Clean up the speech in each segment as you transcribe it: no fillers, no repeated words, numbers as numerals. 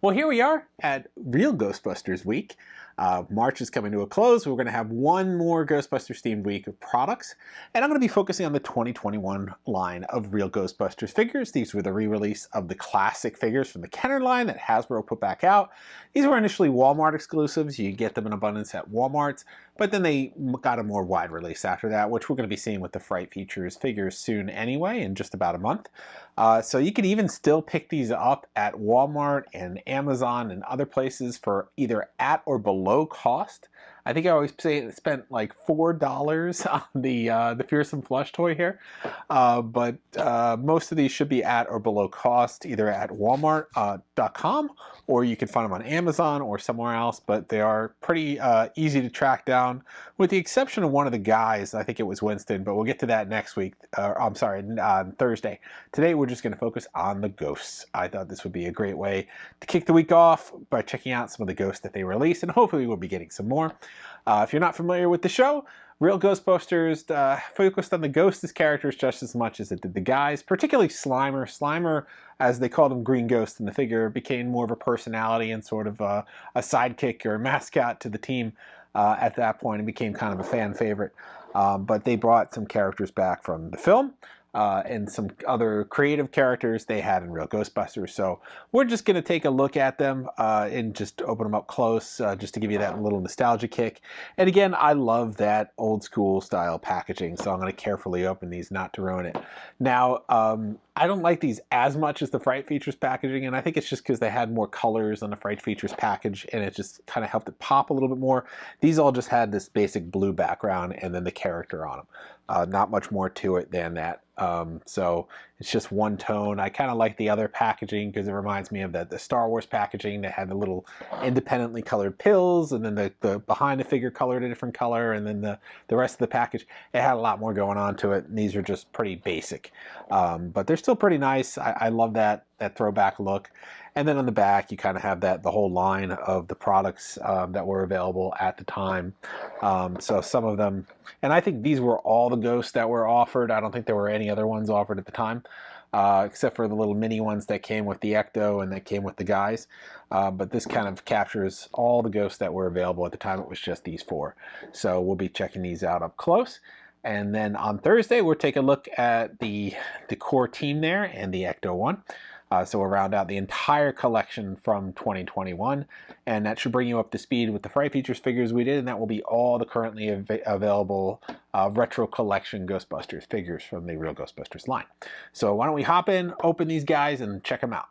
Well, here we are at Real Ghostbusters Week. March is coming to a close. We're going to have one more Ghostbusters themed week of products, and I'm going to be focusing on the 2021 line of Real Ghostbusters figures. These were the re-release of the classic figures from the Kenner line that Hasbro put back out. These were initially Walmart exclusives. You get them in abundance at Walmart's, but then they got a more wide release after that, which we're going to be seeing with the Fright Features figures soon anyway, in just about a month. So you can even still pick these up at Walmart and Amazon and other places for either at or below cost. I think I always say it spent like $4 on the fearsome plush toy here, but most of these should be at or below cost, either at Walmart.com or you can find them on Amazon or somewhere else. But they are pretty easy to track down, with the exception of one of the guys. I think it was Winston, but we'll get to that next week. I'm sorry, on Thursday. Today we're just going to focus on the ghosts. I thought this would be a great way to kick the week off by checking out some of the ghosts that they released, and hopefully we'll be getting some more. If you're not familiar with the show, Real Ghostbusters focused on the ghosts as characters just as much as it did the guys, particularly Slimer. Slimer, as they called him, Green Ghost in the figure, became more of a personality and sort of a sidekick or a mascot to the team at that point, and became kind of a fan favorite. But they brought some characters back from the film, and some other creative characters they had in Real Ghostbusters. So we're just going to take a look at them and just open them up close, just to give you that little nostalgia kick. And again, I love that old school style packaging, so I'm going to carefully open these not to ruin it. Now, I don't like these as much as the Fright Features packaging, and I think it's just because they had more colors on the Fright Features package, and it just kind of helped it pop a little bit more. These all just had this basic blue background and then the character on them. Not much more to it than that. So it's just one tone. I kind of like the other packaging because it reminds me of the Star Wars packaging that had the little independently colored pills, and then the behind the figure colored a different color, and then the rest of the package, it had a lot more going on to it, and these are just pretty basic. But they're still pretty nice. I love that throwback look. And then on the back, you kind of have the whole line of the products that were available at the time. So some of them, and I think these were all the ghosts that were offered. I don't think there were any other ones offered at the time, except for the little mini ones that came with the Ecto and that came with the guys. But this kind of captures all the ghosts that were available at the time. It was just these four. So we'll be checking these out up close. And then on Thursday, we'll take a look at the core team there and the Ecto one. So we'll round out the entire collection from 2021, and that should bring you up to speed with the Fright Features figures we did, and that will be all the currently available retro collection Ghostbusters figures from the Real Ghostbusters line. So why don't we hop in, open these guys, and check them out.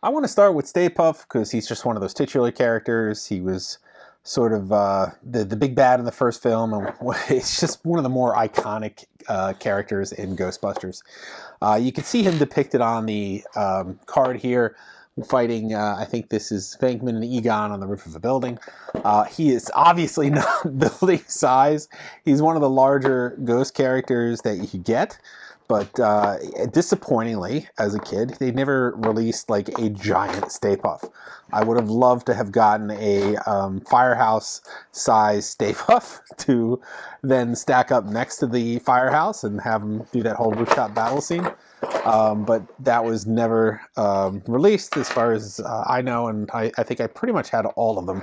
I want to start with Staypuff because he's just one of those titular characters. He was sort of the big bad in the first film, and it's just one of the more iconic characters in Ghostbusters. You can see him depicted on the card here, fighting, I think this is Venkman and Egon on the roof of a building. He is obviously not building size. He's one of the larger ghost characters that you could get. But disappointingly, as a kid, they never released like a giant Staypuff. I would have loved to have gotten a firehouse-size Staypuff to then stack up next to the firehouse and have them do that whole rooftop battle scene. But that was never released as far as I know, and I think I pretty much had all of them,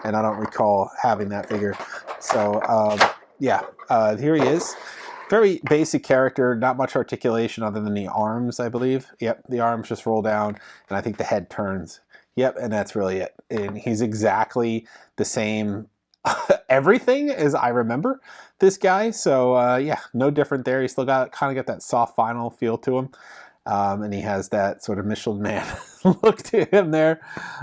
and I don't recall having that figure. So, yeah, here he is. Very basic character, not much articulation other than the arms, I believe. Yep, the arms just roll down, and I think the head turns. Yep, and that's really it. And he's exactly the same everything as I remember this guy. So, yeah, no different there. He's still kind of got that soft vinyl feel to him. And he has that sort of Michelin Man look to him there.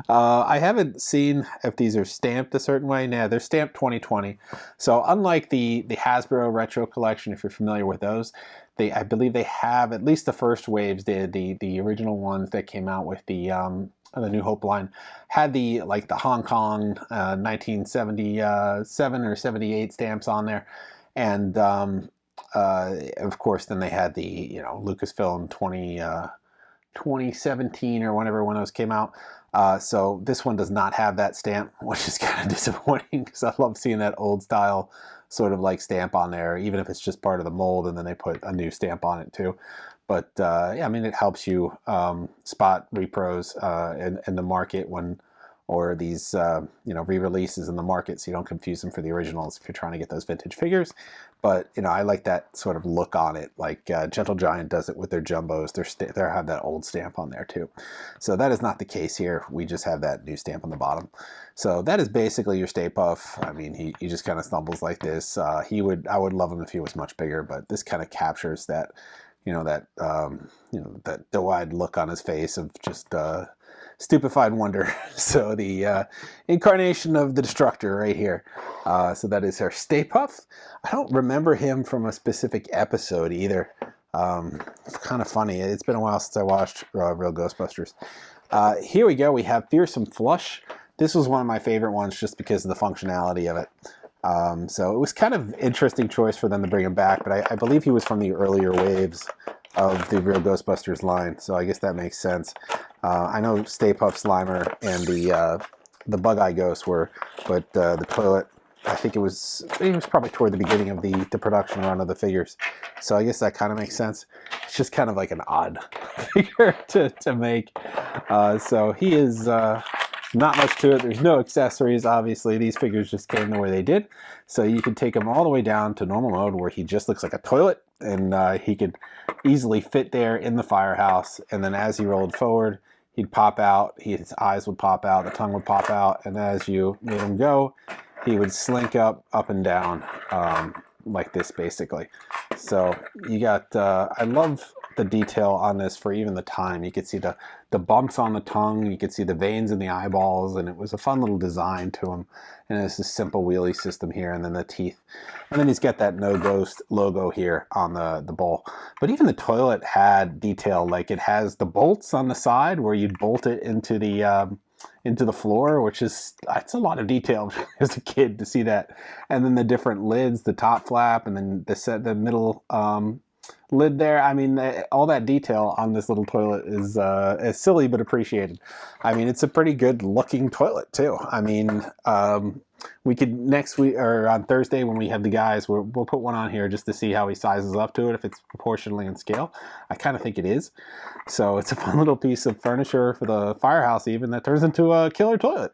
I haven't seen if these are stamped a certain way. Nah, they're stamped 2020. So unlike the Hasbro Retro Collection, if you're familiar with those, I believe they have, at least the first waves did, the original ones that came out with the New Hope line, had the Hong Kong 1977 or 78 stamps on there. And of course, then they had the Lucasfilm 2017 or whenever one of those came out. So this one does not have that stamp, which is kind of disappointing because I love seeing that old style sort of like stamp on there, even if it's just part of the mold and then they put a new stamp on it too. But yeah, I mean, it helps you spot repros in the market when, or these you know, re-releases in the market, so you don't confuse them for the originals if you're trying to get those vintage figures. But you know, I like that sort of look on it. Like Gentle Giant does it with their jumbos. They have that old stamp on there too. So that is not the case here. We just have that new stamp on the bottom. So that is basically your Stay Puff. I mean, he just kind of stumbles like this. I would love him if he was much bigger, but this kind of captures that, you know, that that doe-eyed look on his face of just stupefied wonder. So the incarnation of the Destructor right here. So that is our Staypuff. I don't remember him from a specific episode either. It's kind of funny. It's been a while since I watched Real Ghostbusters. Here we go. We have Fearsome Flush. This was one of my favorite ones just because of the functionality of it. So it was kind of interesting choice for them to bring him back, but I believe he was from the earlier waves of the Real Ghostbusters line, so I guess that makes sense. I know Stay Puff, Slimer, and the Bug-Eye Ghost were, but the Toilet, I think it was probably toward the beginning of the production run of the figures, so I guess that kind of makes sense. It's just kind of like an odd figure to make. So he is not much to it. There's no accessories, obviously. These figures just came the way they did. So you can take him all the way down to normal mode where he just looks like a toilet, and he could easily fit there in the firehouse. And then as he rolled forward, he'd pop out, his eyes would pop out, the tongue would pop out, and as you made him go, he would slink up and down like this, basically. So you got, I love the detail on this for even the time. You could see the bumps on the tongue, you could see the veins in the eyeballs, and it was a fun little design to him. And it's this simple wheelie system here, and then the teeth. And then he's got that No Ghost logo here on the bowl. But even the toilet had detail, like it has the bolts on the side where you'd bolt it into the floor, which is, it's a lot of detail as a kid to see that. And then the different lids, the top flap, and then the middle lid there. I mean, all that detail on this little toilet is silly but appreciated. I mean, it's a pretty good looking toilet too. I mean, we could next week or on Thursday when we have the guys, we'll put one on here just to see how he sizes up to it, if it's proportionally in scale. I kind of think it is. So it's a fun little piece of furniture for the firehouse even that turns into a killer toilet.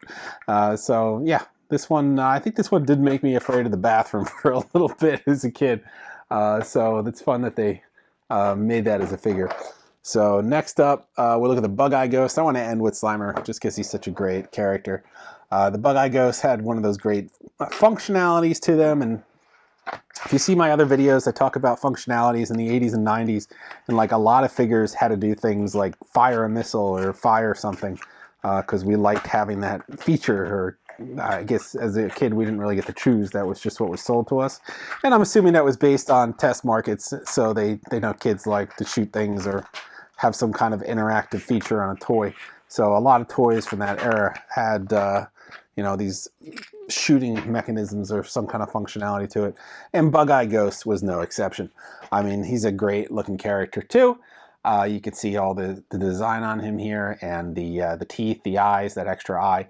So yeah, this one, I think this one did make me afraid of the bathroom for a little bit as a kid. So it's fun that they made that as a figure. So next up, we'll look at the Bug-Eye Ghost. I want to end with Slimer just because he's such a great character. The Bug-Eye Ghost had one of those great functionalities to them, and if you see my other videos, I talk about functionalities in the 80s and 90s, and like a lot of figures had to do things like fire a missile or fire something because we liked having that feature. Or I guess as a kid we didn't really get to choose, that was just what was sold to us. And I'm assuming that was based on test markets, so they know kids like to shoot things or have some kind of interactive feature on a toy. So a lot of toys from that era had you know, these shooting mechanisms or some kind of functionality to it. And Bug-Eye Ghost was no exception. I mean, he's a great looking character too. You can see all the design on him here, and the teeth, the eyes, that extra eye.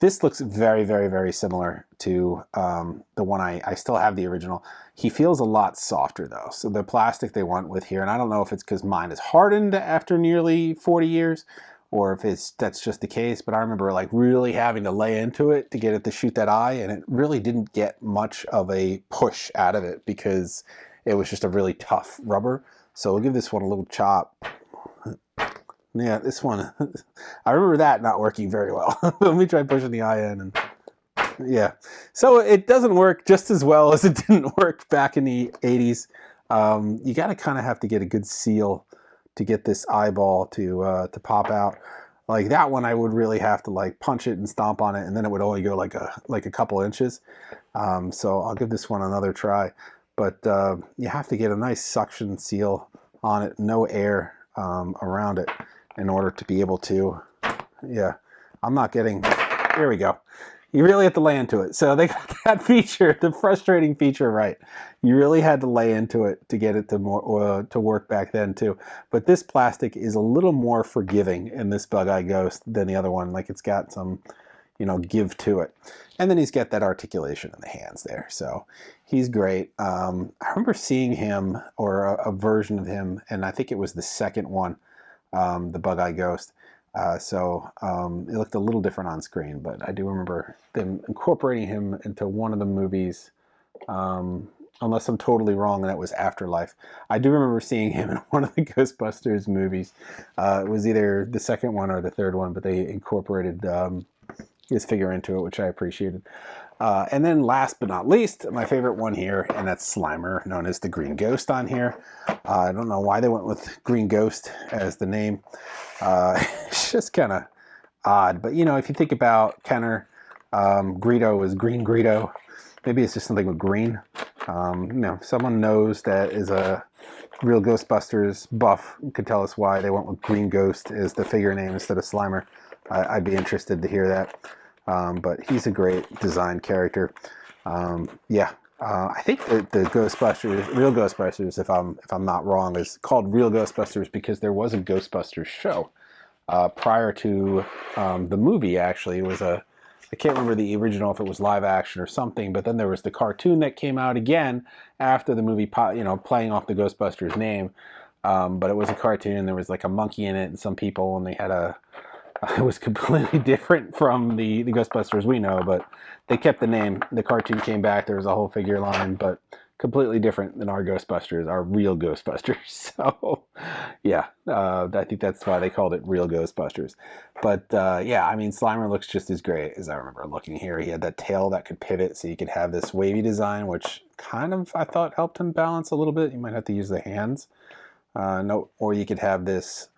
This looks very, very, very similar to the one I still have the original. He feels a lot softer though. So the plastic they went with here, and I don't know if it's because mine is hardened after nearly 40 years, or if that's just the case, but I remember like really having to lay into it to get it to shoot that eye, and it really didn't get much of a push out of it because it was just a really tough rubber. So we'll give this one a little chop. Yeah, this one, I remember that not working very well. Let me try pushing the eye in, and yeah. So it doesn't work just as well as it didn't work back in the 80s. You gotta kind of have to get a good seal to get this eyeball to pop out. Like that one, I would really have to like punch it and stomp on it, and then it would only go like a couple inches. So I'll give this one another try. But you have to get a nice suction seal on it, no air around it, in order to be able to. Yeah, I'm not getting. Here we go. You really have to lay into it. So they got that feature, the frustrating feature, right. You really had to lay into it to get it to work back then too. But this plastic is a little more forgiving in this Bug-Eye Ghost than the other one. Like, it's got some, you know, give to it. And then he's got that articulation in the hands there. So he's great. I remember seeing him, or a version of him, and I think it was the second one, the Bug-Eye Ghost. It looked a little different on screen, but I do remember them incorporating him into one of the movies, unless I'm totally wrong and that was Afterlife. I do remember seeing him in one of the Ghostbusters movies. It was either the second one or the third one, but they incorporated his figure into it, which I appreciated. And then last but not least, my favorite one here, and that's Slimer, known as the Green Ghost on here. I don't know why they went with Green Ghost as the name. It's just kind of odd. But, you know, if you think about Kenner, Greedo is Green Greedo. Maybe it's just something with green. You know, if someone knows that is a Real Ghostbusters buff, could tell us why they went with Green Ghost as the figure name instead of Slimer. I'd be interested to hear that. But he's a great design character. I think the Ghostbusters, Real Ghostbusters, if I'm not wrong, is called Real Ghostbusters because there was a Ghostbusters show prior to the movie. Actually, it was I can't remember the original, if it was live action or something, but then there was the cartoon that came out again after the movie, you know, playing off the Ghostbusters name. But it was a cartoon. There was like a monkey in it and some people, and they had it was completely different from the Ghostbusters we know, but they kept the name. The cartoon came back. There was a whole figure line, but completely different than our Ghostbusters, our Real Ghostbusters. So, yeah, I think that's why they called it Real Ghostbusters. But, yeah, I mean, Slimer looks just as great as I remember looking here. He had that tail that could pivot, so you could have this wavy design, which kind of, I thought, helped him balance a little bit. You might have to use the hands. Or you could have this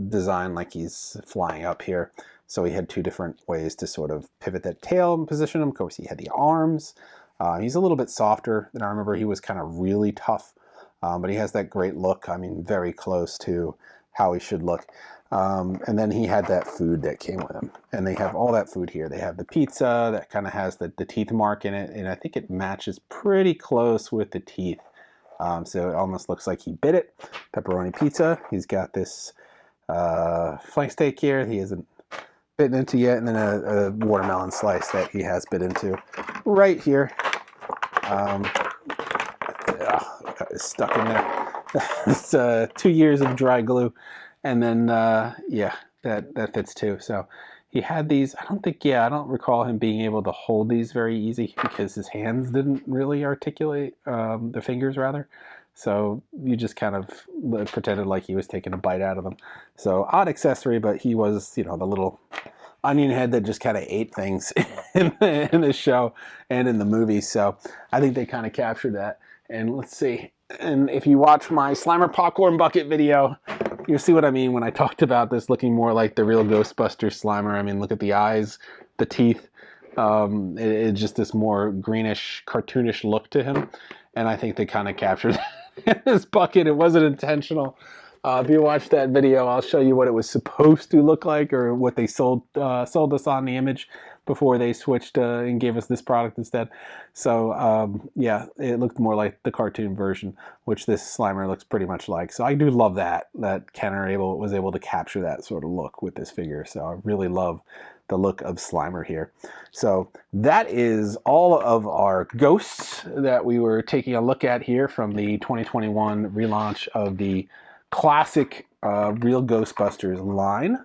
design like he's flying up here. So he had two different ways to sort of pivot that tail and position him. Of course, he had the arms. He's a little bit softer than I remember. He was kind of really tough, but he has that great look. I mean, very close to how he should look. And then he had that food that came with him. And they have all that food here. They have the pizza that kind of has the teeth mark in it, and I think it matches pretty close with the teeth. So it almost looks like he bit it. Pepperoni pizza. He's got this flank steak here he hasn't bitten into yet, and then a watermelon slice that he has bit into right here. It's stuck in there. It's 2 years of dry glue, and then yeah, that fits too. So he had these. I don't recall him being able to hold these very easy because his hands didn't really articulate, the fingers rather. So you just kind of pretended like he was taking a bite out of them. So odd accessory, but he was, you know, the little onion head that just kind of ate things in the show and in the movie. So I think they kind of captured that. And let's see. And if you watch my Slimer popcorn bucket video, you'll see what I mean when I talked about this looking more like the Real Ghostbusters Slimer. I mean, look at the eyes, the teeth. It's just this more greenish, cartoonish look to him. And I think they kind of captured that in this bucket. It wasn't intentional. If you watch that video, I'll show you what it was supposed to look like, or what they sold us on the image before they switched and gave us this product instead. So yeah, it looked more like the cartoon version, which this Slimer looks pretty much like. So I do love that Kenner was able to capture that sort of look with this figure. So I really love the look of Slimer here. So that is all of our ghosts that we were taking a look at here from the 2021 relaunch of the classic Real Ghostbusters line.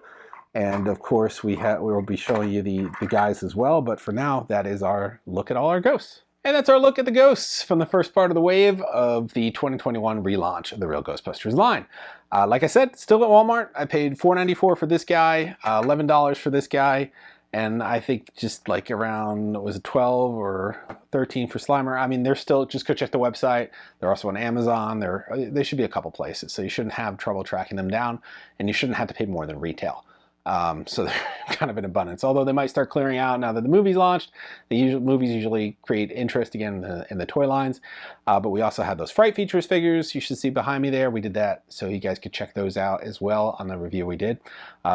And of course we will be showing you the guys as well, but for now that is our look at all our ghosts. And that's our look at the ghosts from the first part of the wave of the 2021 relaunch of the Real Ghostbusters line. Like I said, still at Walmart. I paid $4.94 for this guy, $11 for this guy, and I think just like around, was it 12 or 13 for Slimer? I mean, they're still, just go check the website. They're also on Amazon. They should be a couple places, so you shouldn't have trouble tracking them down, and you shouldn't have to pay more than retail. So they're kind of in abundance, although they might start clearing out now that the movie's launched. Movies usually create interest again in the toy lines, but we also have those Fright Features figures you should see behind me there. We did that so you guys could check those out as well on the review we did.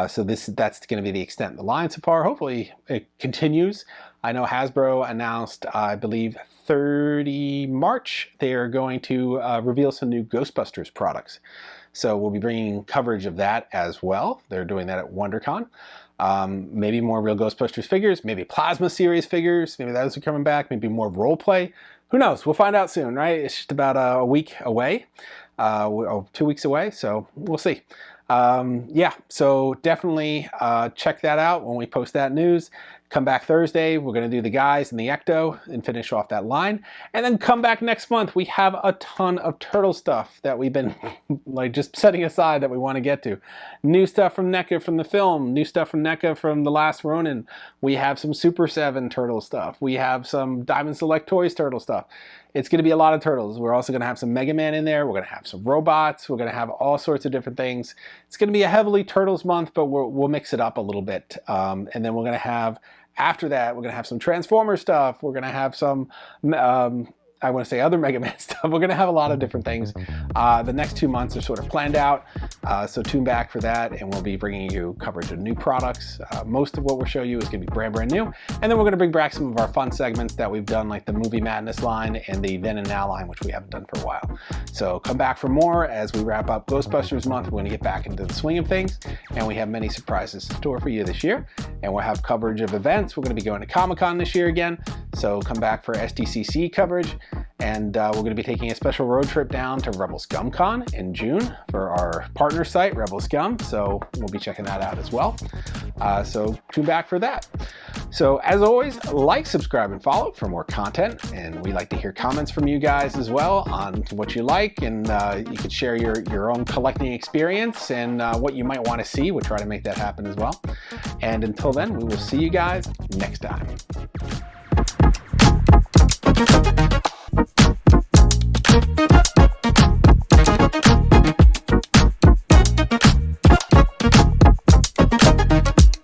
So that's going to be the extent of the line so far. Hopefully it continues. I know Hasbro announced, I believe, 30 March, they are going to reveal some new Ghostbusters products. So we'll be bringing coverage of that as well. They're doing that at WonderCon. Maybe more Real Ghostbusters figures, maybe Plasma Series figures, maybe those are coming back, maybe more role play. Who knows? We'll find out soon, right? It's just about a week away, 2 weeks away, so we'll see. Yeah, so definitely check that out when we post that news. Come back Thursday, we're going to do the guys and the Ecto and finish off that line. And then come back next month. We have a ton of turtle stuff that we've been like just setting aside that we want to get to. New stuff from NECA from the film, new stuff from NECA from The Last Ronin. We have some Super 7 turtle stuff. We have some Diamond Select Toys turtle stuff. It's going to be a lot of turtles. We're also going to have some Mega Man in there. We're going to have some robots. We're going to have all sorts of different things. It's going to be a heavily Turtles month, but we'll mix it up a little bit. And then we're going to have, after that, we're going to have some Transformer stuff. We're going to have some, I want to say other Mega Man stuff. We're going to have a lot of different things. The next 2 months are sort of planned out. So tune back for that, and we'll be bringing you coverage of new products. Most of what we'll show you is going to be brand new. And then we're going to bring back some of our fun segments that we've done, like the Movie Madness line and the Then and Now line, which we haven't done for a while. So come back for more as we wrap up Ghostbusters month. We're going to get back into the swing of things, and we have many surprises in store for you this year. And we'll have coverage of events. We're going to be going to Comic-Con this year again. So come back for SDCC coverage. And we're going to be taking a special road trip down to Rebel Scum Con in June for our partner site, Rebel Scum. So we'll be checking that out as well. So tune back for that. So as always, like, subscribe, and follow for more content. And we like to hear comments from you guys as well on what you like. And you can share your own collecting experience and what you might want to see. We'll try to make that happen as well. And until then, we will see you guys next time.